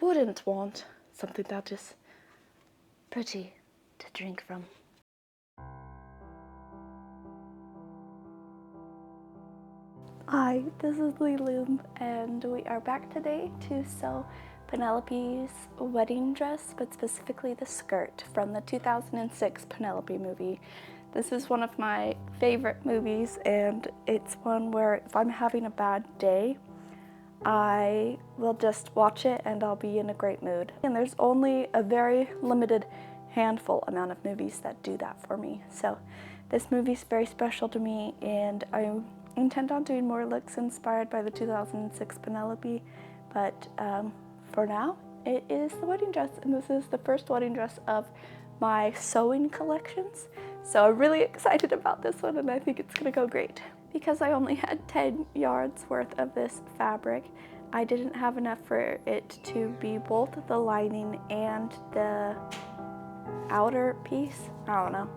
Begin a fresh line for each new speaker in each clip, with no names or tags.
wouldn't want something that is pretty to drink from. Hi, this is Lulu, and we are back today to sew Penelope's wedding dress, but specifically the skirt from the 2006 Penelope movie. This is one of my favorite movies, and it's one where if I'm having a bad day, I will just watch it and I'll be in a great mood. And there's only a very limited handful amount of movies that do that for me. So this movie's very special to me, and I intend on doing more looks inspired by the 2006 Penelope, but for now it is the wedding dress, and this is the first wedding dress of my sewing collections. So I'm really excited about this one, and I think it's gonna go great. Because I only had 10 yards worth of this fabric, I didn't have enough for it to be both the lining and the outer piece. I don't know.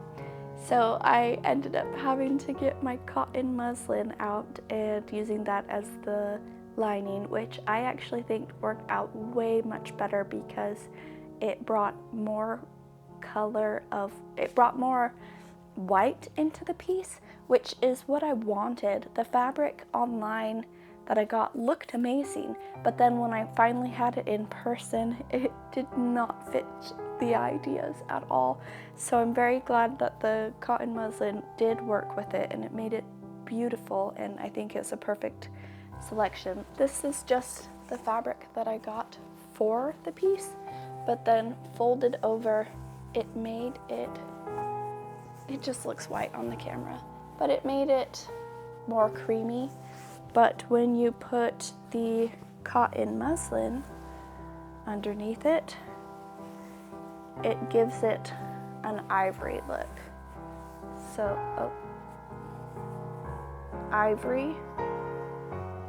So I ended up having to get my cotton muslin out and using that as the lining, which I actually think worked out way much better because it brought more more white into the piece, which is what I wanted. The fabric online that I got looked amazing, but then when I finally had it in person, it did not fit the ideas at all. So I'm very glad that the cotton muslin did work with it, and it made it beautiful, and I think it's a perfect selection. This is just the fabric that I got for the piece, but then folded over, it just looks white on the camera, but it made it more creamy. But when you put the cotton muslin underneath it, it gives it an ivory look. So, ivory,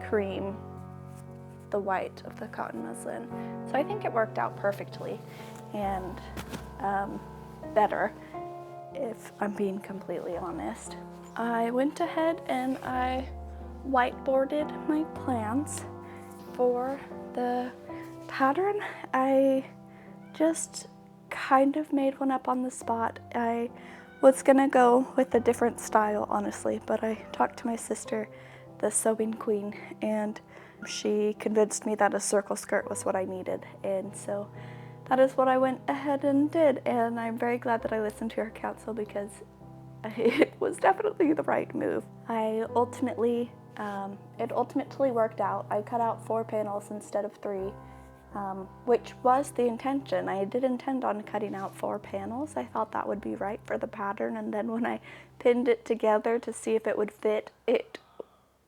cream, the white of the cotton muslin. So I think it worked out perfectly, and better, if I'm being completely honest. I went ahead and I whiteboarded my plans for the pattern. I just kind of made one up on the spot. I was gonna go with a different style, honestly, but I talked to my sister, the sewing queen, and she convinced me that a circle skirt was what I needed, and so that is what I went ahead and did, and I'm very glad that I listened to her counsel because it was definitely the right move. It ultimately worked out. I cut out 4 panels instead of 3, which was the intention. I did intend on cutting out 4 panels. I thought that would be right for the pattern, and then when I pinned it together to see if it would fit, it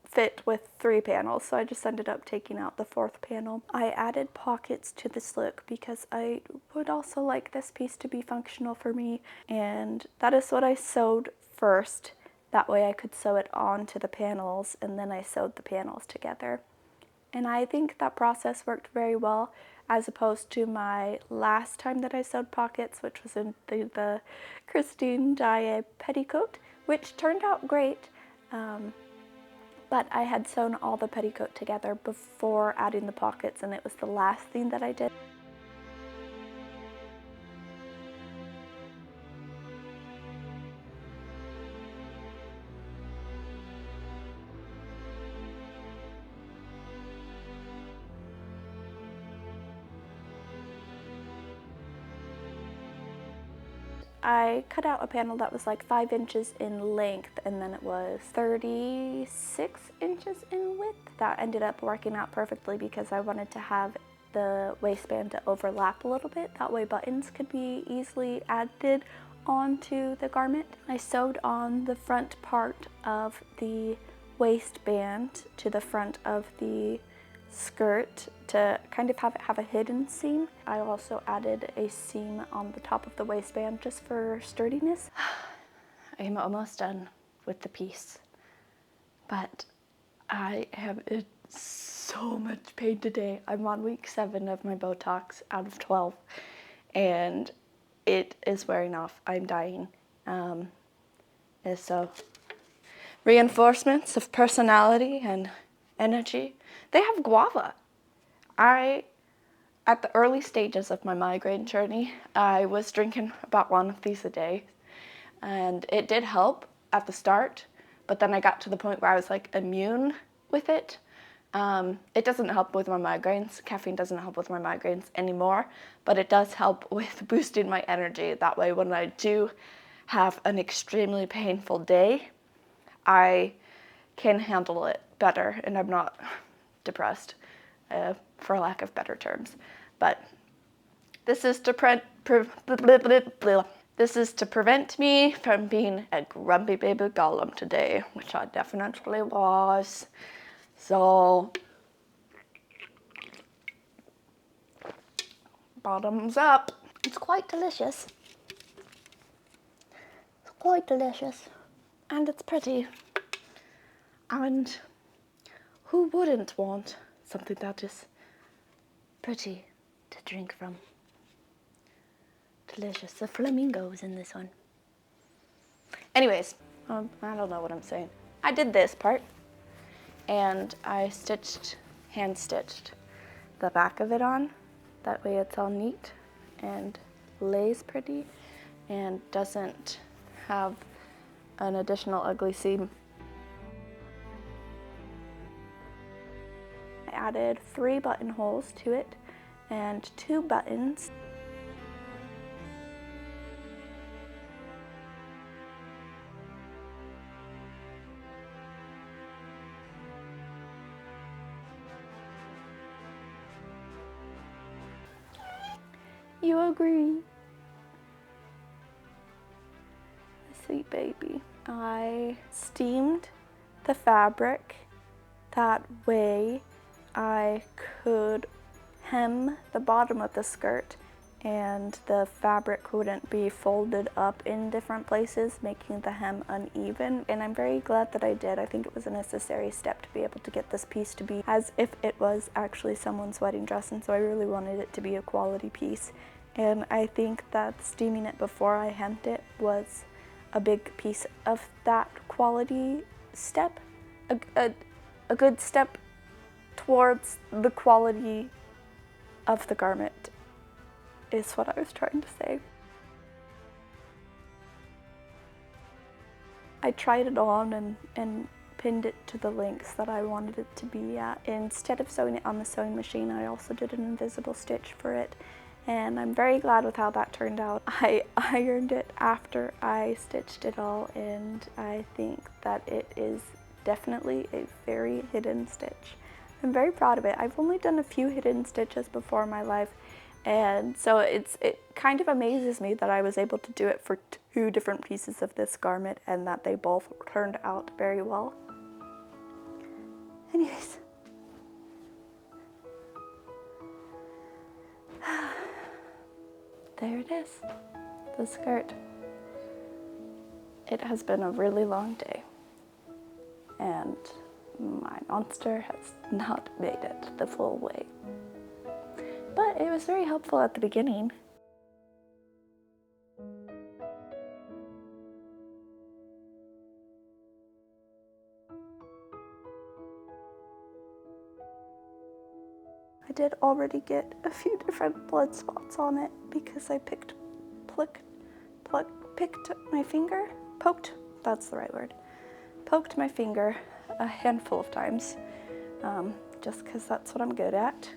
fit with 3 panels, so I just ended up taking out the 4th panel. I added pockets to this look because I would also like this piece to be functional for me, and that is what I sewed first. That way I could sew it onto the panels, and then I sewed the panels together. And I think that process worked very well, as opposed to my last time that I sewed pockets, which was in the Christine Daae petticoat, which turned out great. But I had sewn all the petticoat together before adding the pockets, and it was the last thing that I did. I cut out a panel that was like 5 inches in length, and then it was 36 inches in width. That ended up working out perfectly because I wanted to have the waistband to overlap a little bit. That way buttons could be easily added onto the garment. I sewed on the front part of the waistband to the front of the skirt to kind of have a hidden seam. I also added a seam on the top of the waistband just for sturdiness. I'm almost done with the piece, but I have so much pain today. I'm on week 7 of my Botox out of 12, and it is wearing off. I'm dying. So reinforcements of personality and energy. They have guava. I At the early stages of my migraine journey, I was drinking about one of these a day, and it did help at the start, but then I got to the point where I was like immune with it. It doesn't help with my migraines. Caffeine doesn't help with my migraines anymore, but it does help with boosting my energy. That way, when I do have an extremely painful day, I can handle it better and I'm not depressed, for lack of better terms. But this is to prevent me from being a grumpy baby golem today, which I definitely was. So, bottoms up. It's quite delicious. It's quite delicious. And it's pretty. And who wouldn't want something that is pretty to drink from? Delicious. The flamingos in this one. Anyways, I don't know what I'm saying. I did this part, and I hand stitched the back of it on. That way it's all neat and lays pretty and doesn't have an additional ugly seam. I added 3 buttonholes to it and 2 buttons. You agree? Sweet baby. I steamed the fabric. That way I could hem the bottom of the skirt and the fabric wouldn't be folded up in different places, making the hem uneven. And I'm very glad that I did. I think it was a necessary step to be able to get this piece to be as if it was actually someone's wedding dress, and so I really wanted it to be a quality piece. And I think that steaming it before I hemmed it was a big piece of that quality step, a good step towards the quality of the garment is what I was trying to say. I tried it on and pinned it to the lengths that I wanted it to be at. Instead of sewing it on the sewing machine, I also did an invisible stitch for it, and I'm very glad with how that turned out. I ironed it after I stitched it all, and I think that it is definitely a very hidden stitch. I'm very proud of it. I've only done a few hidden stitches before in my life, and so it kind of amazes me that I was able to do it for 2 different pieces of this garment and that they both turned out very well. Anyways. There it is, the skirt. It has been a really long day, and my monster has not made it the full way. But it was very helpful at the beginning. I did already get a few different blood spots on it because I poked my finger, that's the right word, poked my finger a handful of times, just because that's what I'm good at.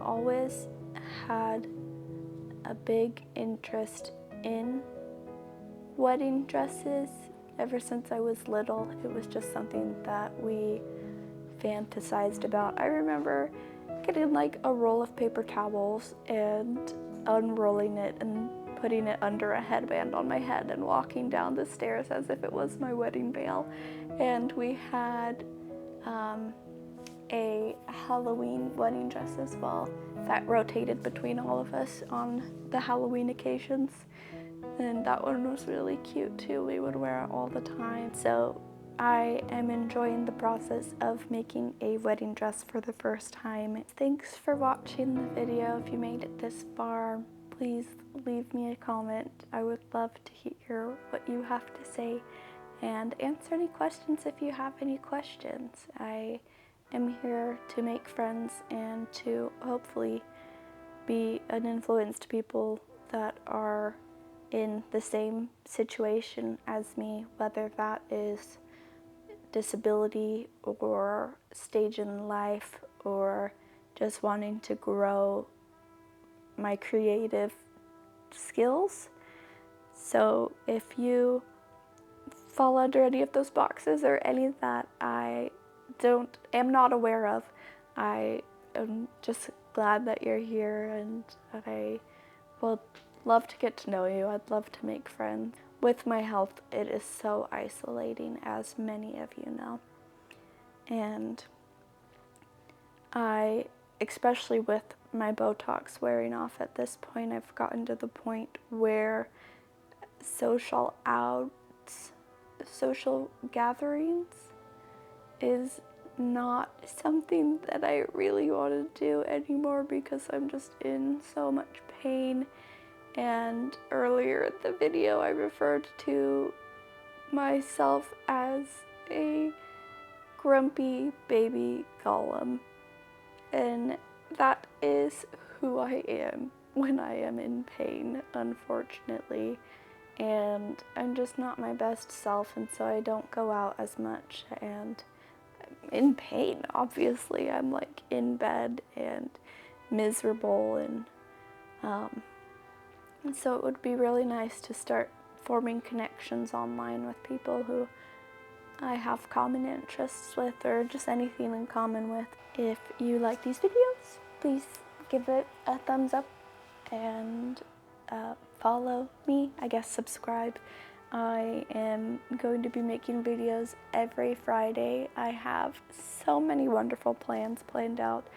Always had a big interest in wedding dresses. Ever since I was little, it was just something that we fantasized about. I remember getting like a roll of paper towels and unrolling it and putting it under a headband on my head and walking down the stairs as if it was my wedding veil. And we had a Halloween wedding dress as well that rotated between all of us on the Halloween occasions. And that one was really cute too. We would wear it all the time. So I am enjoying the process of making a wedding dress for the first time. Thanks for watching the video. If you made it this far, please leave me a comment. I would love to hear what you have to say and answer any questions if you have any questions. I am here to make friends and to hopefully be an influence to people that are in the same situation as me, whether that is disability or stage in life or just wanting to grow my creative skills. So if you fall under any of those boxes or any that I am not aware of, I am just glad that you're here, and I will love to get to know you. I'd love to make friends. With my health, it is so isolating, as many of you know. And especially with my Botox wearing off at this point, I've gotten to the point where social gatherings is not something that I really want to do anymore because I'm just in so much pain. And earlier in the video, I referred to myself as a grumpy baby golem. And that is who I am when I am in pain, unfortunately. And I'm just not my best self, and so I don't go out as much. And I'm in pain, obviously. I'm like in bed and miserable, and so it would be really nice to start forming connections online with people who I have common interests with, or just anything in common with. If you like these videos, please give it a thumbs up and follow me, I guess subscribe. I am going to be making videos every Friday. I have so many wonderful plans planned out.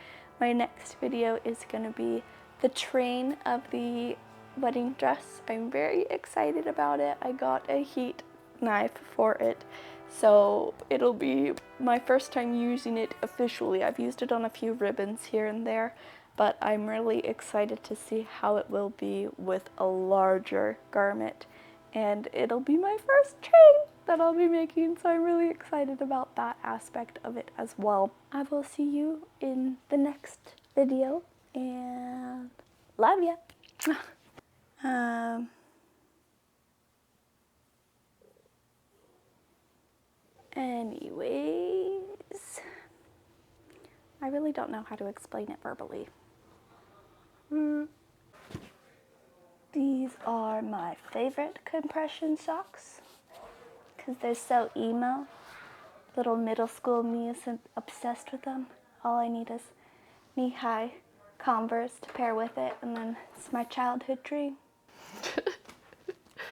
My next video is going to be the train of the wedding dress. I'm very excited about it. I got a heat knife for it, so it'll be my first time using it officially. I've used it on a few ribbons here and there, but I'm really excited to see how it will be with a larger garment, and it'll be my first train that I'll be making, so I'm really excited about that aspect of it as well. I will see you in the next video, and love ya. Anyways, I really don't know how to explain it verbally. These are my favorite compression socks because they're so emo. Little middle school me isn't obsessed with them. All I need is knee-high Converse to pair with it, and then it's my childhood dream.